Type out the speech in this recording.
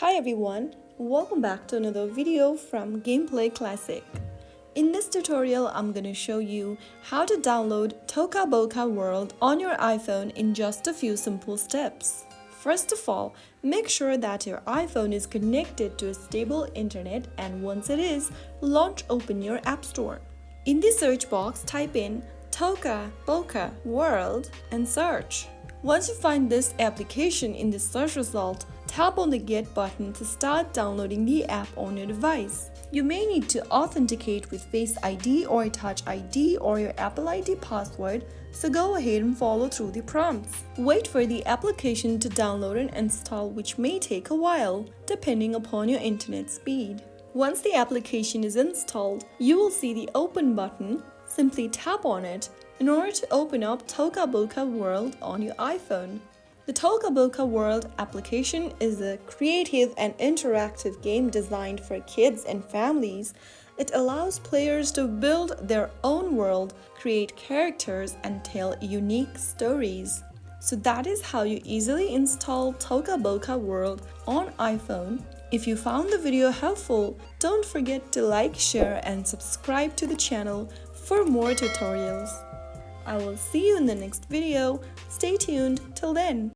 Hi everyone, welcome back to another video from Gameplay Classic. In this tutorial, I'm going to show you how to download Toca Boca World on your iPhone in just a few simple steps. First of all, make sure that your iPhone is connected to a stable internet, and once it is, open your App Store. In the search box, type in Toca Boca World and search. Once you find this application in the search result, tap on the Get button to start downloading the app on your device. You may need to authenticate with Face ID or Touch ID or your Apple ID password, so go ahead and follow through the prompts. Wait for the application to download and install, which may take a while, depending upon your internet speed. Once the application is installed, you will see the Open button. Simply tap on it in order to open up Toca Boca World on your iPhone. The Toca Boca World application is a creative and interactive game designed for kids and families. It allows players to build their own world, create characters, and tell unique stories. So that is how you easily install Toca Boca World on iPhone. If you found the video helpful, don't forget to like, share, and subscribe to the channel for more tutorials. I will see you in the next video. Stay tuned till then.